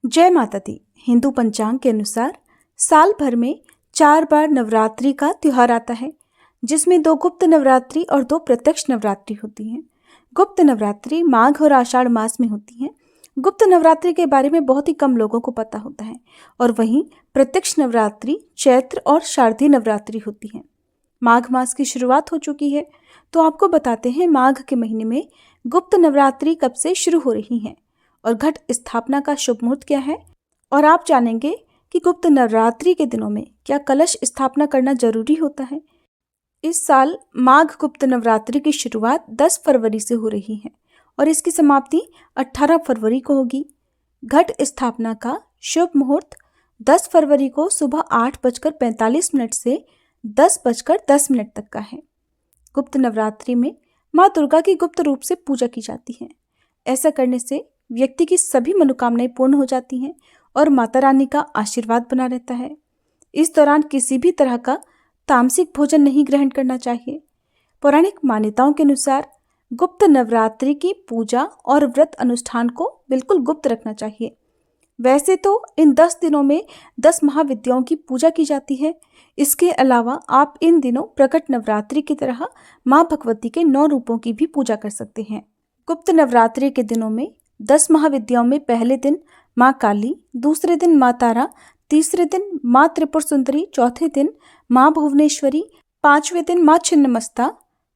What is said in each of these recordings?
जय माता दी। हिंदू पंचांग के अनुसार साल भर में 4 बार नवरात्रि का त्योहार आता है, जिसमें 2 गुप्त नवरात्रि और 2 प्रत्यक्ष नवरात्रि होती हैं। गुप्त नवरात्रि माघ और आषाढ़ मास में होती हैं। गुप्त नवरात्रि के बारे में बहुत ही कम लोगों को पता होता है और वहीं प्रत्यक्ष नवरात्रि चैत्र और शारदीय नवरात्रि होती है। माघ मास की शुरुआत हो चुकी है, तो आपको बताते हैं माघ के महीने में गुप्त नवरात्रि कब से शुरू हो रही हैं और घट स्थापना का शुभ मुहूर्त क्या है। और आप जानेंगे कि गुप्त नवरात्रि के दिनों में क्या कलश स्थापना करना जरूरी होता है। इस साल माघ गुप्त नवरात्रि की शुरुआत 10 फरवरी से हो रही है और इसकी समाप्ति 18 फरवरी को होगी। घट स्थापना का शुभ मुहूर्त 10 फरवरी को सुबह 8:45 से 10:10 तक का है। गुप्त नवरात्रि में माँ दुर्गा की गुप्त रूप से पूजा की जाती है। ऐसा करने से व्यक्ति की सभी मनोकामनाएं पूर्ण हो जाती हैं और माता रानी का आशीर्वाद बना रहता है। इस दौरान किसी भी तरह का तामसिक भोजन नहीं ग्रहण करना चाहिए। पौराणिक मान्यताओं के अनुसार गुप्त नवरात्रि की पूजा और व्रत अनुष्ठान को बिल्कुल गुप्त रखना चाहिए। वैसे तो इन 10 दिनों में 10 महाविद्याओं की पूजा की जाती है। इसके अलावा आप इन दिनों प्रकट नवरात्रि की तरह माँ भगवती के 9 रूपों की भी पूजा कर सकते हैं। गुप्त नवरात्रि के दिनों में 10 महाविद्याओं में पहले दिन माँ काली, दूसरे दिन माँ तारा, तीसरे दिन माँ त्रिपुर सुंदरी, चौथे दिन माँ भुवनेश्वरी, 5वें दिन माँ छिन्नमस्ता,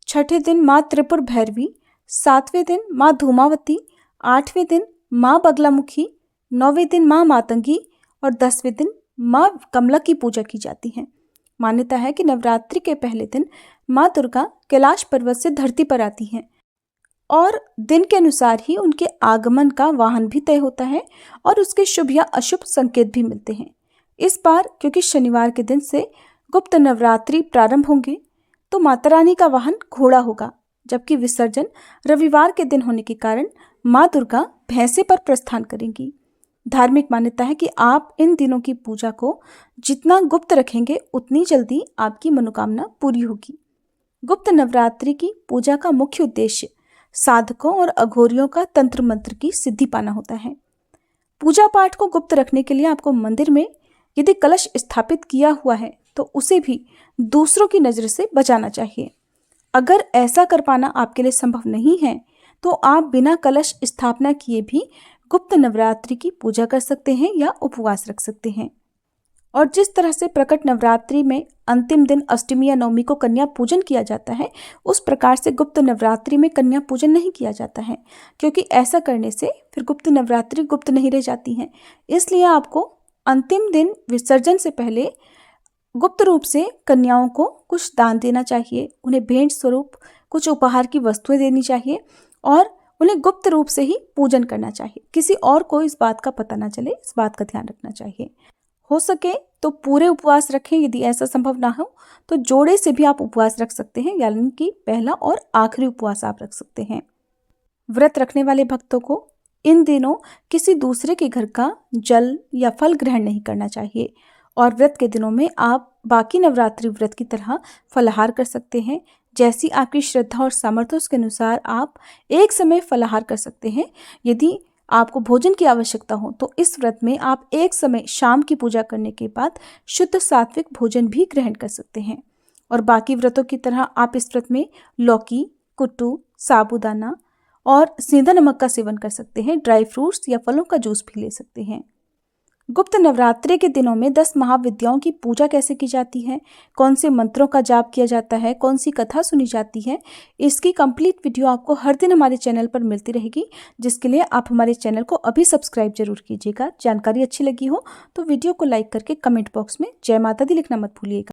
छठे दिन माँ त्रिपुर भैरवी, 7वें दिन माँ धूमावती, 8वें दिन माँ बगलामुखी, 9वें दिन माँ मातंगी और 10वें दिन माँ कमला की पूजा की जाती है। मान्यता है कि नवरात्रि के पहले दिन माँ दुर्गा कैलाश पर्वत से धरती पर आती हैं और दिन के अनुसार ही उनके आगमन का वाहन भी तय होता है और उसके शुभ या अशुभ संकेत भी मिलते हैं। इस बार क्योंकि शनिवार के दिन से गुप्त नवरात्रि प्रारंभ होंगे, तो माता रानी का वाहन घोड़ा होगा, जबकि विसर्जन रविवार के दिन होने के कारण माँ दुर्गा भैंसे पर प्रस्थान करेंगी। धार्मिक मान्यता है कि आप इन दिनों की पूजा को जितना गुप्त रखेंगे उतनी जल्दी आपकी मनोकामना पूरी होगी। गुप्त नवरात्रि की पूजा का मुख्य उद्देश्य साधकों और अघोरियों का तंत्र मंत्र की सिद्धि पाना होता है। पूजा पाठ को गुप्त रखने के लिए आपको मंदिर में यदि कलश स्थापित किया हुआ है तो उसे भी दूसरों की नज़र से बचाना चाहिए। अगर ऐसा कर पाना आपके लिए संभव नहीं है तो आप बिना कलश स्थापना किए भी गुप्त नवरात्रि की पूजा कर सकते हैं या उपवास रख सकते हैं। और जिस तरह से प्रकट नवरात्रि में अंतिम दिन अष्टमी या नवमी को कन्या पूजन किया जाता है, उस प्रकार से गुप्त नवरात्रि में कन्या पूजन नहीं किया जाता है, क्योंकि ऐसा करने से फिर गुप्त नवरात्रि गुप्त नहीं रह जाती हैं। इसलिए आपको अंतिम दिन विसर्जन से पहले गुप्त रूप से कन्याओं को कुछ दान देना चाहिए, उन्हें भेंट स्वरूप कुछ उपहार की वस्तुएं देनी चाहिए और उन्हें गुप्त रूप से ही पूजन करना चाहिए। किसी और को इस बात का पता ना चले, इस बात का ध्यान रखना चाहिए। हो सके तो पूरे उपवास रखें, यदि ऐसा संभव ना हो तो जोड़े से भी आप उपवास रख सकते हैं, यानी कि पहला और आखिरी उपवास आप रख सकते हैं। व्रत रखने वाले भक्तों को इन दिनों किसी दूसरे के घर का जल या फल ग्रहण नहीं करना चाहिए और व्रत के दिनों में आप बाकी नवरात्रि व्रत की तरह फलाहार कर सकते हैं। जैसी आपकी श्रद्धा और सामर्थ्य उसके अनुसार आप एक समय फलाहार कर सकते हैं। यदि आपको भोजन की आवश्यकता हो तो इस व्रत में आप एक समय शाम की पूजा करने के बाद शुद्ध सात्विक भोजन भी ग्रहण कर सकते हैं। और बाकी व्रतों की तरह आप इस व्रत में लौकी, कुट्टू, साबूदाना और सेंधा नमक का सेवन कर सकते हैं। ड्राई फ्रूट्स या फलों का जूस भी ले सकते हैं। गुप्त नवरात्रि के दिनों में 10 महाविद्याओं की पूजा कैसे की जाती है, कौन से मंत्रों का जाप किया जाता है, कौन सी कथा सुनी जाती है, इसकी कंप्लीट वीडियो आपको हर दिन हमारे चैनल पर मिलती रहेगी, जिसके लिए आप हमारे चैनल को अभी सब्सक्राइब जरूर कीजिएगा। जानकारी अच्छी लगी हो तो वीडियो को लाइक करके कमेंट बॉक्स में जय माता दी लिखना मत भूलिएगा।